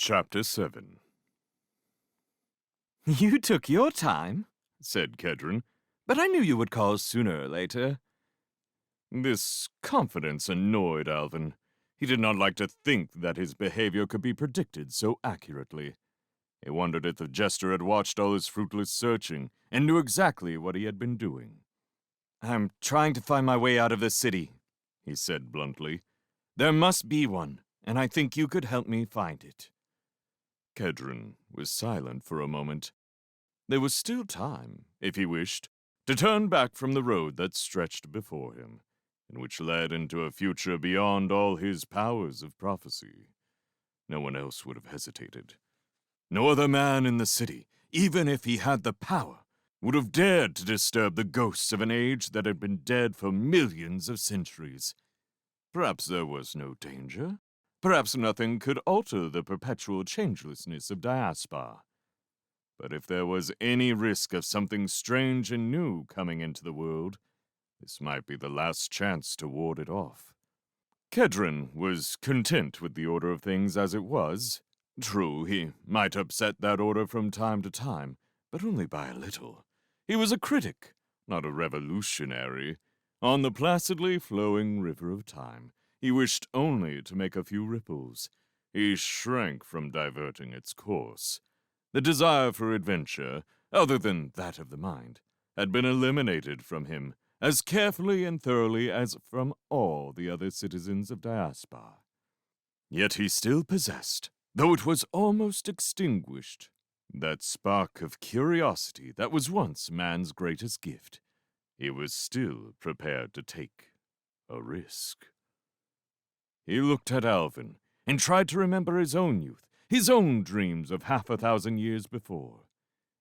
Chapter 7. "You took your time," said Khedron, "but I knew you would call sooner or later." This confidence annoyed Alvin. He did not like to think that his behavior could be predicted so accurately. He wondered if the jester had watched all his fruitless searching and knew exactly what he had been doing. "I'm trying to find my way out of this city," he said bluntly. "There must be one, and I think you could help me find it." Khedron was silent for a moment. There was still time, if he wished, to turn back from the road that stretched before him, and which led into a future beyond all his powers of prophecy. No one else would have hesitated. No other man in the city, even if he had the power, would have dared to disturb the ghosts of an age that had been dead for millions of centuries. Perhaps there was no danger. Perhaps nothing could alter the perpetual changelessness of Diaspar. But if there was any risk of something strange and new coming into the world, this might be the last chance to ward it off. Khedron was content with the order of things as it was. True, he might upset that order from time to time, but only by a little. He was a critic, not a revolutionary. On the placidly flowing river of time, he wished only to make a few ripples. He shrank from diverting its course. The desire for adventure, other than that of the mind, had been eliminated from him as carefully and thoroughly as from all the other citizens of Diaspar. Yet he still possessed, though it was almost extinguished, that spark of curiosity that was once man's greatest gift. He was still prepared to take a risk. He looked at Alvin and tried to remember his own youth, his own dreams of 1,000 years before.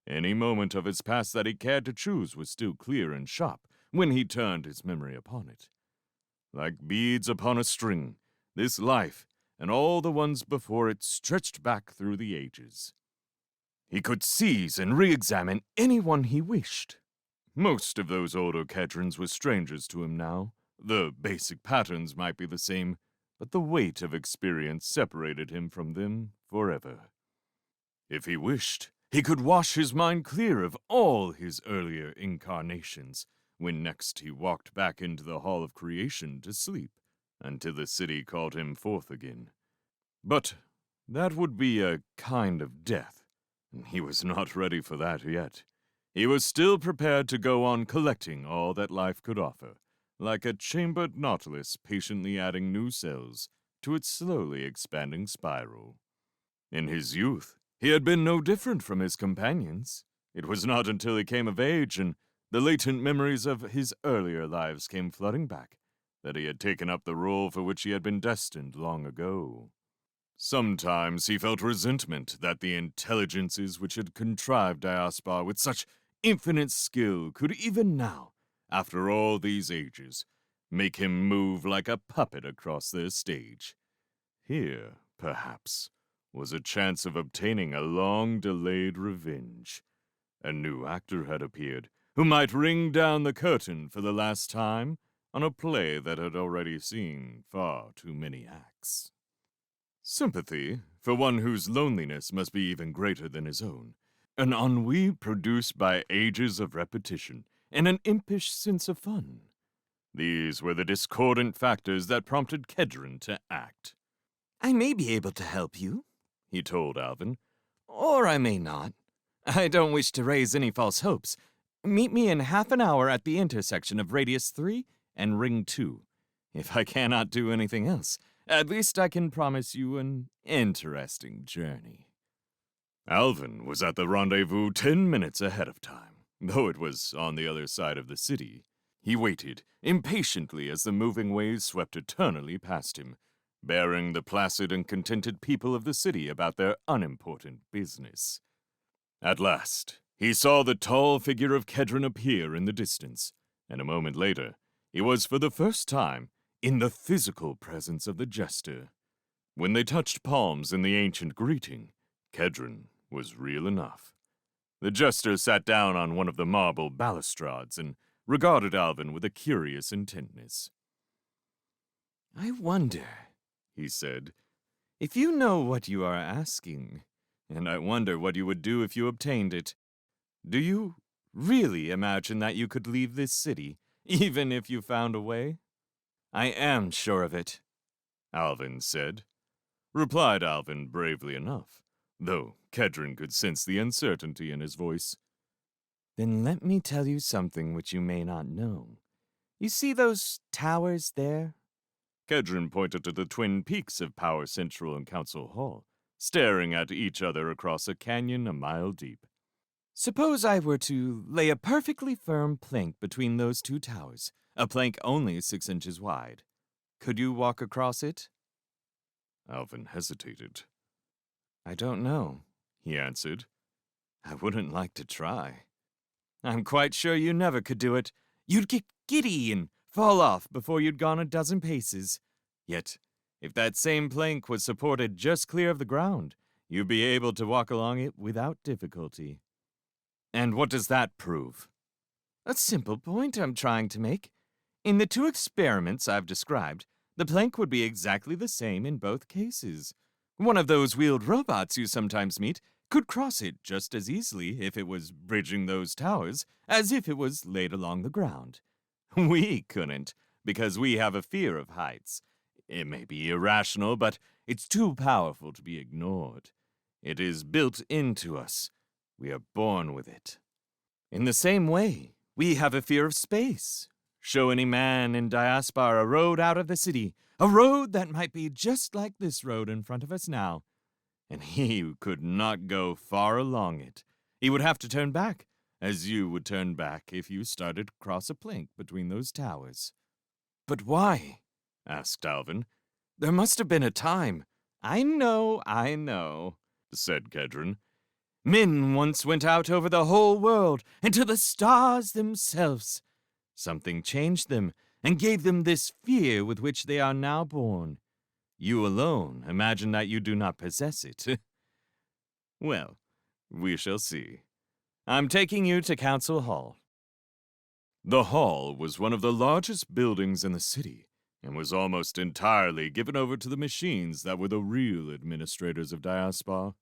Any moment of his past that he cared to choose was still clear and sharp when he turned his memory upon it. Like beads upon a string, this life and all the ones before it stretched back through the ages. He could seize and re-examine anyone he wished. Most of those older Khedrons were strangers to him now. The basic patterns might be the same, but the weight of experience separated him from them forever. If he wished, he could wash his mind clear of all his earlier incarnations when next he walked back into the Hall of Creation to sleep until the city called him forth again. But that would be a kind of death, and he was not ready for that yet. He was still prepared to go on collecting all that life could offer, like a chambered nautilus patiently adding new cells to its slowly expanding spiral. In his youth, he had been no different from his companions. It was not until he came of age and the latent memories of his earlier lives came flooding back that he had taken up the role for which he had been destined long ago. Sometimes he felt resentment that the intelligences which had contrived Diaspar with such infinite skill could even now, after all these ages, make him move like a puppet across their stage. Here, perhaps, was a chance of obtaining a long-delayed revenge. A new actor had appeared, who might ring down the curtain for the last time on a play that had already seen far too many acts. Sympathy, for one whose loneliness must be even greater than his own, an ennui produced by ages of repetition, and an impish sense of fun. These were the discordant factors that prompted Khedron to act. "I may be able to help you," he told Alvin. "or I may not. I don't wish to raise any false hopes. Meet me in half an hour at the intersection of Radius 3 and Ring 2. If I cannot do anything else, at least I can promise you an interesting journey." Alvin was at the rendezvous 10 minutes ahead of time, though it was on the other side of the city. He waited impatiently as the moving waves swept eternally past him, bearing the placid and contented people of the city about their unimportant business. At last, he saw the tall figure of Khedron appear in the distance, and a moment later, he was for the first time in the physical presence of the jester. When they touched palms in the ancient greeting, Khedron was real enough. The jester sat down on one of the marble balustrades and regarded Alvin with a curious intentness. "I wonder," he said, If you know what you are asking, and I wonder what you would do if you obtained it, do you really imagine that you could leave this city, even if you found a way? I am sure of it, Alvin said. Replied Alvin bravely enough, though Khedron could sense the uncertainty in his voice. Then let me tell you something which you may not know. You see those towers there? Khedron pointed to the twin peaks of Power Central and Council Hall, staring at each other across a canyon a mile deep. Suppose I were to lay a perfectly firm plank between those two towers, a plank only 6 inches wide. Could you walk across it? Alvin hesitated. I don't know, He answered. I wouldn't like to try. I'm quite sure you never could do it. You'd get giddy and fall off before you'd gone a dozen paces. Yet, if that same plank was supported just clear of the ground, you'd be able to walk along it without difficulty. And what does that prove? A simple point I'm trying to make. In the 2 experiments I've described, the plank would be exactly the same in both cases. One of those wheeled robots you sometimes meet could cross it just as easily if it was bridging those towers as if it was laid along the ground. We couldn't, because we have a fear of heights. It may be irrational, but it's too powerful to be ignored. It is built into us. We are born with it. In the same way, we have a fear of space. Show any man in Diaspar a road out of the city, a road that might be just like this road in front of us now, and he could not go far along it. He would have to turn back, as you would turn back if you started across a plank between those towers. But why? Asked Alvin. There must have been a time. I know, said Khedron. Men once went out over the whole world and to the stars themselves. Something changed them and gave them this fear with which they are now born. You alone imagine that you do not possess it. Well, we shall see. I'm taking you to Council Hall. The hall was one of the largest buildings in the city, and was almost entirely given over to the machines that were the real administrators of Diaspar.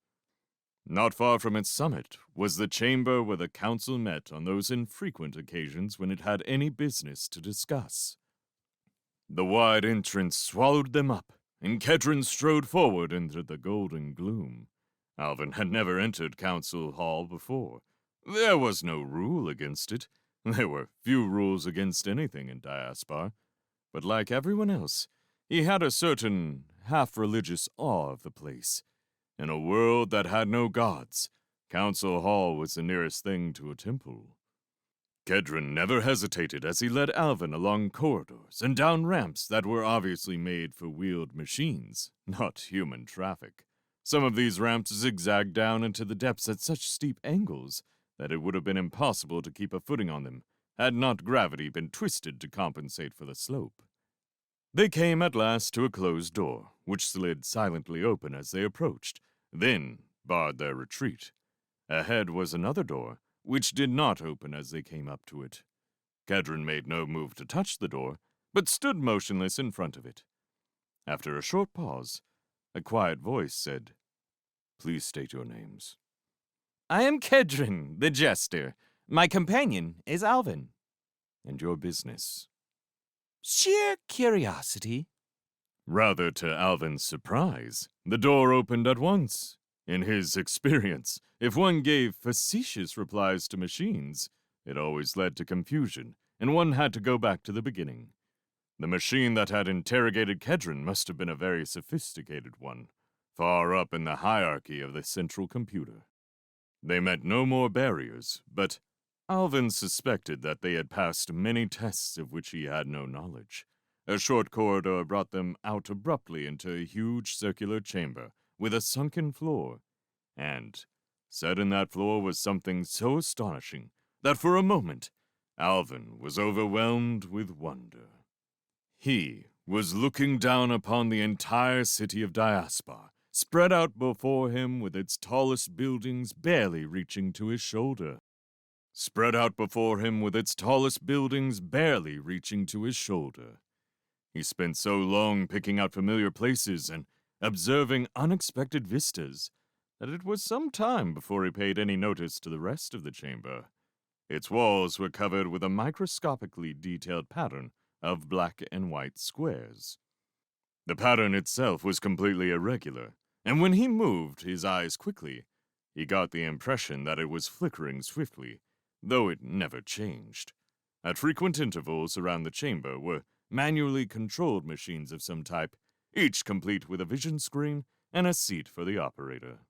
Not far from its summit was the chamber where the council met on those infrequent occasions when it had any business to discuss. The wide entrance swallowed them up, and Khedron strode forward into the golden gloom. Alvin had never entered Council Hall before. There was no rule against it. There were few rules against anything in Diaspar. But like everyone else, he had a certain half-religious awe of the place. In a world that had no gods, Council Hall was the nearest thing to a temple. Khedron never hesitated as he led Alvin along corridors and down ramps that were obviously made for wheeled machines, not human traffic. Some of these ramps zigzagged down into the depths at such steep angles that it would have been impossible to keep a footing on them, had not gravity been twisted to compensate for the slope. They came at last to a closed door, which slid silently open as they approached, then barred their retreat. Ahead was another door, which did not open as they came up to it. Khedron made no move to touch the door, but stood motionless in front of it. After a short pause, a quiet voice said, "Please state your names." I am Khedron, the jester. My companion is Alvin. And your business? Sheer curiosity. Rather to Alvin's surprise, the door opened at once. In his experience, if one gave facetious replies to machines, it always led to confusion, and one had to go back to the beginning. The machine that had interrogated Khedron must have been a very sophisticated one, far up in the hierarchy of the central computer. They met no more barriers, but Alvin suspected that they had passed many tests of which he had no knowledge. A short corridor brought them out abruptly into a huge circular chamber with a sunken floor, and set in that floor was something so astonishing that for a moment Alvin was overwhelmed with wonder. He was looking down upon the entire city of Diaspar, spread out before him with its tallest buildings barely reaching to his shoulder. Spread out before him with its tallest buildings barely reaching to his shoulder. He spent so long picking out familiar places and observing unexpected vistas, that it was some time before he paid any notice to the rest of the chamber. Its walls were covered with a microscopically detailed pattern of black and white squares. The pattern itself was completely irregular, and when he moved his eyes quickly, he got the impression that it was flickering swiftly, though it never changed. At frequent intervals around the chamber were manually controlled machines of some type, each complete with a vision screen and a seat for the operator.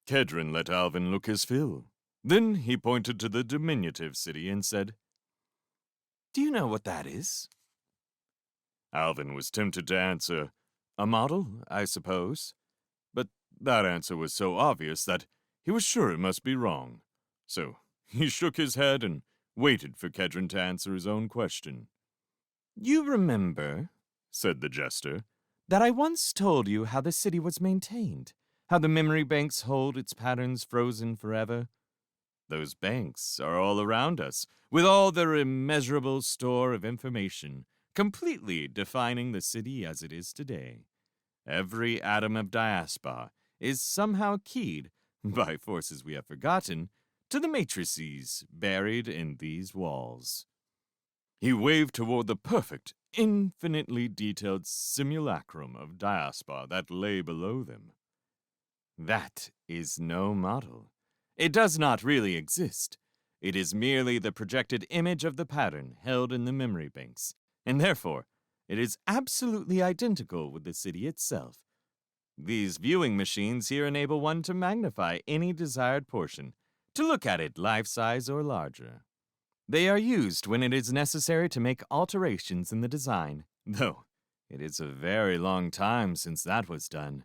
Khedron let Alvin look his fill. Then he pointed to the diminutive city and said, Do you know what that is? Alvin was tempted to answer, "A model, I suppose." But that answer was so obvious that he was sure it must be wrong. So he shook his head and waited for Khedron to answer his own question. You remember, said the jester, that I once told you how the city was maintained, how the memory banks hold its patterns frozen forever. Those banks are all around us, with all their immeasurable store of information, completely defining the city as it is today. Every atom of diaspora is somehow keyed, by forces we have forgotten, to the matrices buried in these walls. He waved toward the perfect, infinitely detailed simulacrum of diaspora that lay below them. That is no model. It does not really exist. It is merely the projected image of the pattern held in the memory banks, and therefore it is absolutely identical with the city itself. These viewing machines here enable one to magnify any desired portion, to look at it life-size or larger. They are used when it is necessary to make alterations in the design, though it is a very long time since that was done.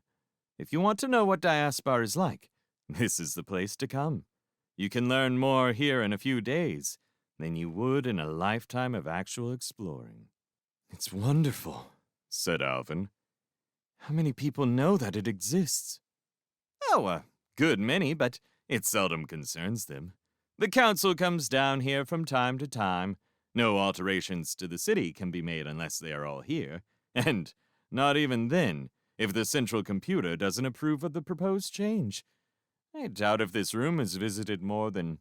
If you want to know what diaspora is like, this is the place to come. You can learn more here in a few days than you would in a lifetime of actual exploring. It's wonderful, said Alvin. How many people know that it exists? Oh, a good many, but it seldom concerns them. The council comes down here from time to time. No alterations to the city can be made unless they are all here, and not even then, if the central computer doesn't approve of the proposed change. I doubt if this room is visited more than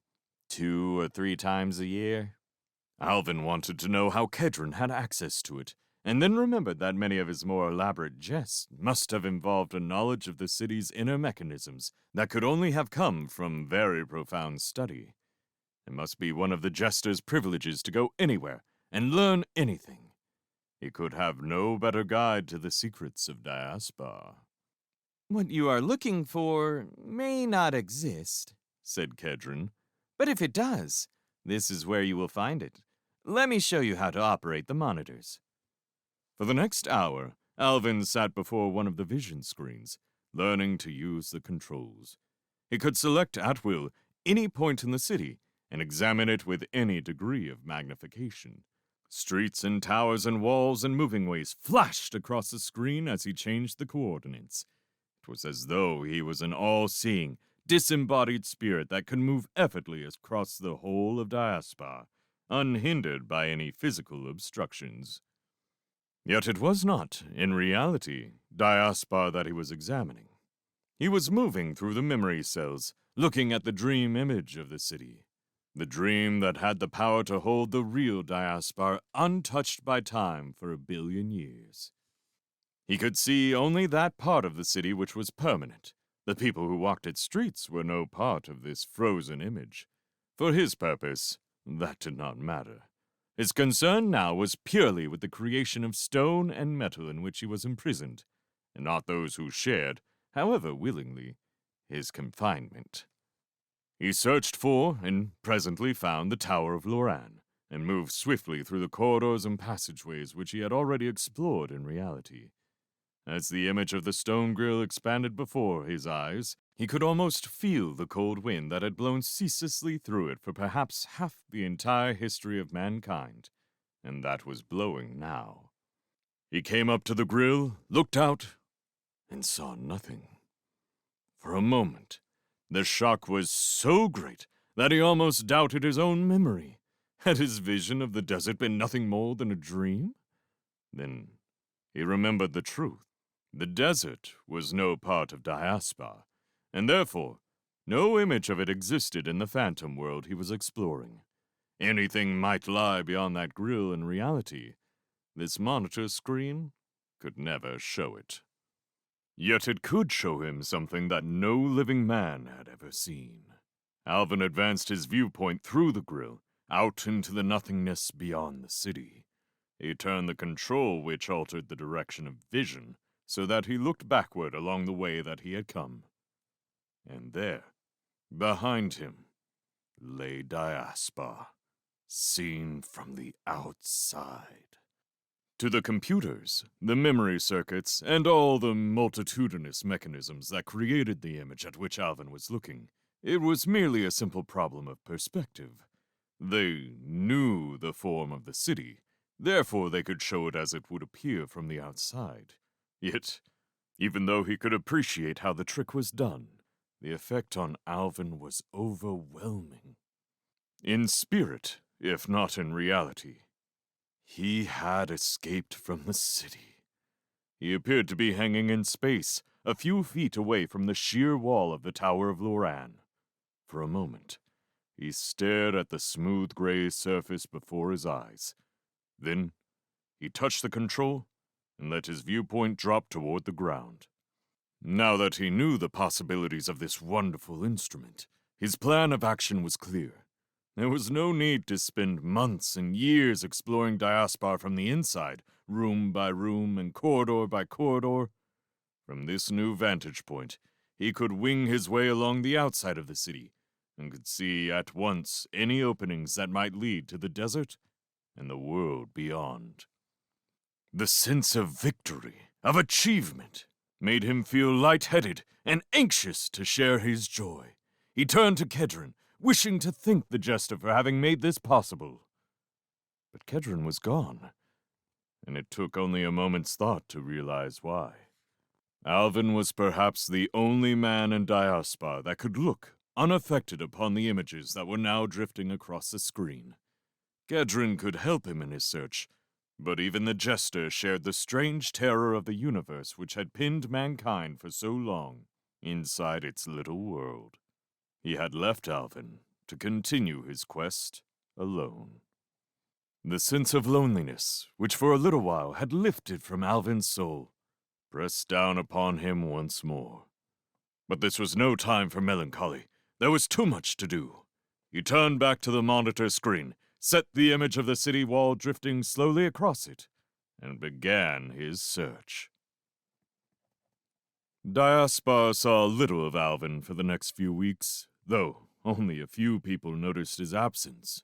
2 or 3 times a year. Alvin wanted to know how Khedron had access to it, and then remembered that many of his more elaborate jests must have involved a knowledge of the city's inner mechanisms that could only have come from very profound study. It must be one of the jester's privileges to go anywhere and learn anything. He could have no better guide to the secrets of diaspora. What you are looking for may not exist, said Khedron, but if it does, this is where you will find it. Let me show you how to operate the monitors. For the next hour, Alvin sat before one of the vision screens, learning to use the controls. He could select at will any point in the city and examine it with any degree of magnification. Streets and towers and walls and moving ways flashed across the screen as he changed the coordinates. It was as though he was an all-seeing, disembodied spirit that could move effortlessly across the whole of diaspora, unhindered by any physical obstructions. Yet it was not, in reality, diaspora that he was examining. He was moving through the memory cells, looking at the dream image of the city, the dream that had the power to hold the real diaspora untouched by time for 1 billion years. He could see only that part of the city which was permanent. The people who walked its streets were no part of this frozen image. For his purpose, that did not matter. His concern now was purely with the creation of stone and metal in which he was imprisoned, and not those who shared, however willingly, his confinement. He searched for and presently found the Tower of Loran, and moved swiftly through the corridors and passageways which he had already explored in reality. As the image of the stone grill expanded before his eyes, he could almost feel the cold wind that had blown ceaselessly through it for perhaps half the entire history of mankind, and that was blowing now. He came up to the grill, looked out, and saw nothing. For a moment, the shock was so great that he almost doubted his own memory. Had his vision of the desert been nothing more than a dream? Then he remembered the truth. The desert was no part of Diaspar, and therefore no image of it existed in the phantom world he was exploring. Anything might lie beyond that grill in reality. This monitor screen could never show it. Yet it could show him something that no living man had ever seen. Alvin advanced his viewpoint through the grill, out into the nothingness beyond the city. He turned the control which altered the direction of vision, so that he looked backward along the way that he had come. And there, behind him, lay Diaspar, seen from the outside. To the computers, the memory circuits, and all the multitudinous mechanisms that created the image at which Alvin was looking, it was merely a simple problem of perspective. They knew the form of the city, therefore they could show it as it would appear from the outside. Yet, even though he could appreciate how the trick was done, the effect on Alvin was overwhelming. In spirit, if not in reality, he had escaped from the city. He appeared to be hanging in space, a few feet away from the sheer wall of the Tower of Loran. For a moment, he stared at the smooth gray surface before his eyes. Then, he touched the control and let his viewpoint drop toward the ground. Now that he knew the possibilities of this wonderful instrument, his plan of action was clear. There was no need to spend months and years exploring Diaspar from the inside, room by room and corridor by corridor. From this new vantage point, he could wing his way along the outside of the city, and could see at once any openings that might lead to the desert and the world beyond. The sense of victory, of achievement, made him feel lightheaded and anxious to share his joy. He turned to Khedron, wishing to thank the jester for having made this possible. But Khedron was gone, and it took only a moment's thought to realize why. Alvin was perhaps the only man in Diaspar that could look unaffected upon the images that were now drifting across the screen. Khedron could help him in his search, but even the jester shared the strange terror of the universe which had pinned mankind for so long inside its little world. He had left Alvin to continue his quest alone. The sense of loneliness, which for a little while had lifted from Alvin's soul, pressed down upon him once more. But this was no time for melancholy. There was too much to do. He turned back to the monitor screen, set the image of the city wall drifting slowly across it, and began his search. Diaspar saw little of Alvin for the next few weeks, though only a few people noticed his absence.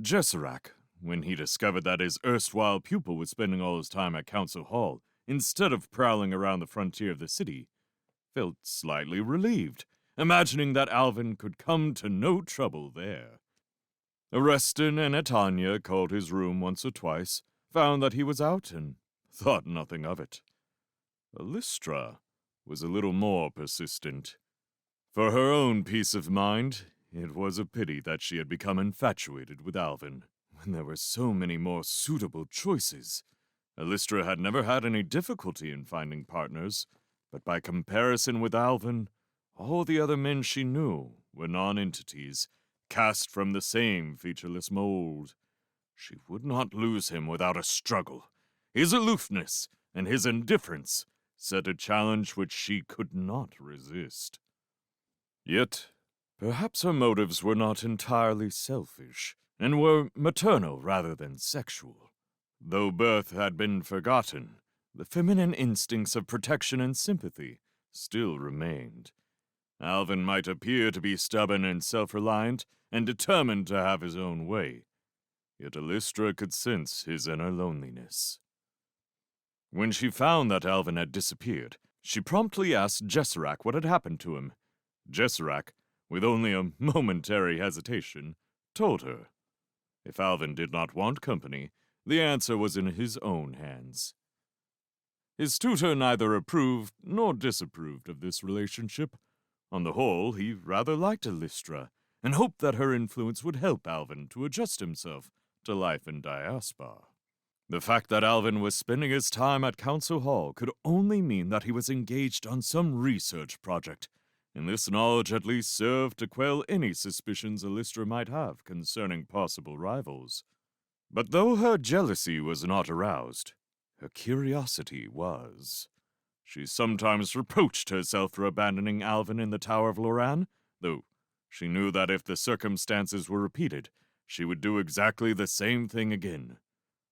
Jesserac, when he discovered that his erstwhile pupil was spending all his time at Council Hall instead of prowling around the frontier of the city, felt slightly relieved, imagining that Alvin could come to no trouble there. Arestin and Etanya called his room once or twice, found that he was out, and thought nothing of it. Alystra was a little more persistent. For her own peace of mind, it was a pity that she had become infatuated with Alvin, when there were so many more suitable choices. Alystra had never had any difficulty in finding partners, but by comparison with Alvin, all the other men she knew were non-entities, cast from the same featureless mold. She would not lose him without a struggle. His aloofness and his indifference set a challenge which she could not resist. Yet, perhaps her motives were not entirely selfish, and were maternal rather than sexual. Though birth had been forgotten, the feminine instincts of protection and sympathy still remained. Alvin might appear to be stubborn and self-reliant, and determined to have his own way, yet Alystra could sense his inner loneliness. When she found that Alvin had disappeared, she promptly asked Jesserac what had happened to him. Jesserac, with only a momentary hesitation, told her. If Alvin did not want company, the answer was in his own hands. His tutor neither approved nor disapproved of this relationship. On the whole, he rather liked Alystra, and hoped that her influence would help Alvin to adjust himself to life in Diaspar. The fact that Alvin was spending his time at Council Hall could only mean that he was engaged on some research project, and this knowledge at least served to quell any suspicions Alystra might have concerning possible rivals. But though her jealousy was not aroused, her curiosity was. She sometimes reproached herself for abandoning Alvin in the Tower of Loran, though she knew that if the circumstances were repeated, she would do exactly the same thing again.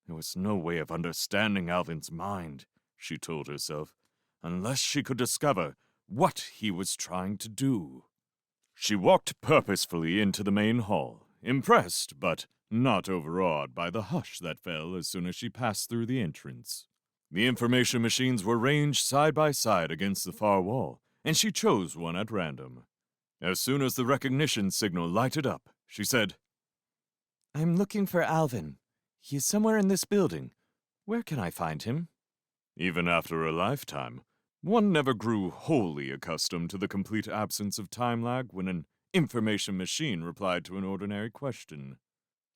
There was no way of understanding Alvin's mind, she told herself, unless she could discover what he was trying to do. She walked purposefully into the main hall, impressed but not overawed by the hush that fell as soon as she passed through the entrance. The information machines were ranged side by side against the far wall, and she chose one at random. As soon as the recognition signal lighted up, she said, I'm looking for Alvin. He is somewhere in this building. Where can I find him? Even after a lifetime, one never grew wholly accustomed to the complete absence of time lag when an information machine replied to an ordinary question.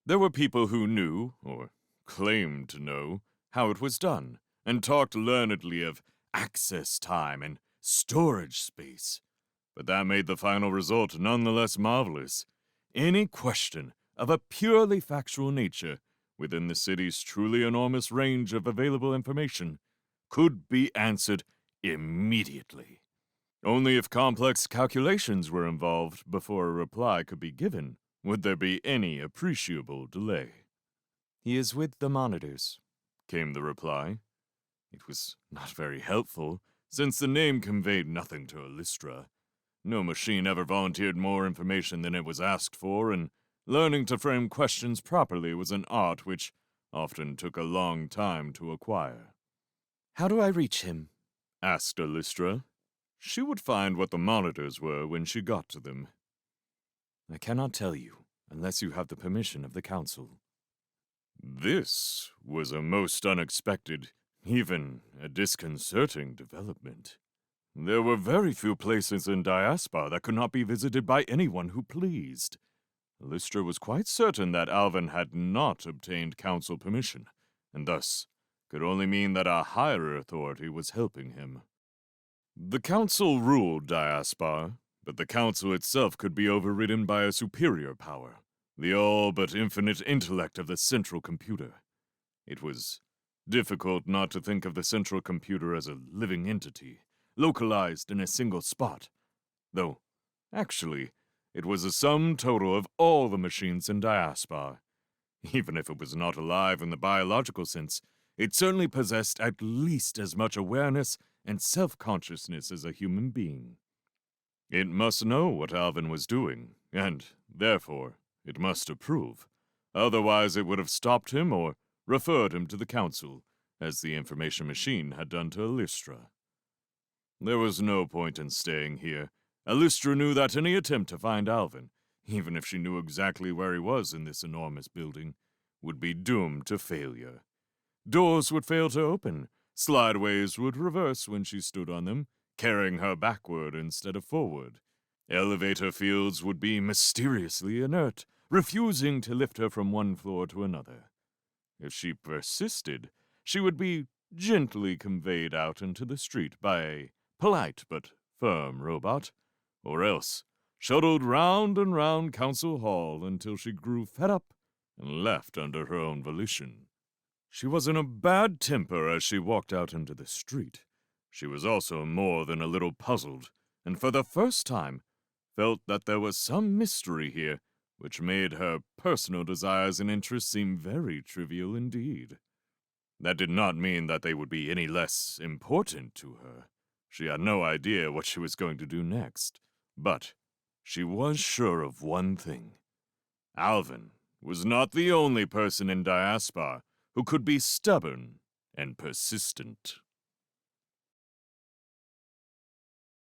There were people who knew, or claimed to know, how it was done, and talked learnedly of access time and storage space. But that made the final result none the less marvelous. Any question of a purely factual nature within the city's truly enormous range of available information could be answered immediately. Only if complex calculations were involved before a reply could be given would there be any appreciable delay. He is with the monitors, came the reply. It was not very helpful, since the name conveyed nothing to Alystra. No machine ever volunteered more information than it was asked for, and learning to frame questions properly was an art which often took a long time to acquire. How do I reach him? Asked Alystra. She would find what the monitors were when she got to them. I cannot tell you, unless you have the permission of the Council. This was a most unexpected, even a disconcerting development. There were very few places in Diaspar that could not be visited by anyone who pleased. Alystra was quite certain that Alvin had not obtained council permission, and thus could only mean that a higher authority was helping him. The council ruled Diaspar, but the council itself could be overridden by a superior power, the all but infinite intellect of the central computer. It was difficult not to think of the central computer as a living entity, localized in a single spot, though, actually, it was a sum total of all the machines in Diaspar. Even if it was not alive in the biological sense, it certainly possessed at least as much awareness and self-consciousness as a human being. It must know what Alvin was doing, and, therefore, it must approve. Otherwise it would have stopped him or referred him to the council, as the information machine had done to Alystra. There was no point in staying here. Alystra knew that any attempt to find Alvin, even if she knew exactly where he was in this enormous building, would be doomed to failure. Doors would fail to open, slideways would reverse when she stood on them, carrying her backward instead of forward. Elevator fields would be mysteriously inert, refusing to lift her from one floor to another. If she persisted, she would be gently conveyed out into the street by a polite but firm robot, or else shuttled round and round Council Hall until she grew fed up and left under her own volition. She was in a bad temper as she walked out into the street. She was also more than a little puzzled, and for the first time felt that there was some mystery here which made her personal desires and interests seem very trivial indeed. That did not mean that they would be any less important to her. She had no idea what she was going to do next, but she was sure of one thing. Alvin was not the only person in Diaspar who could be stubborn and persistent.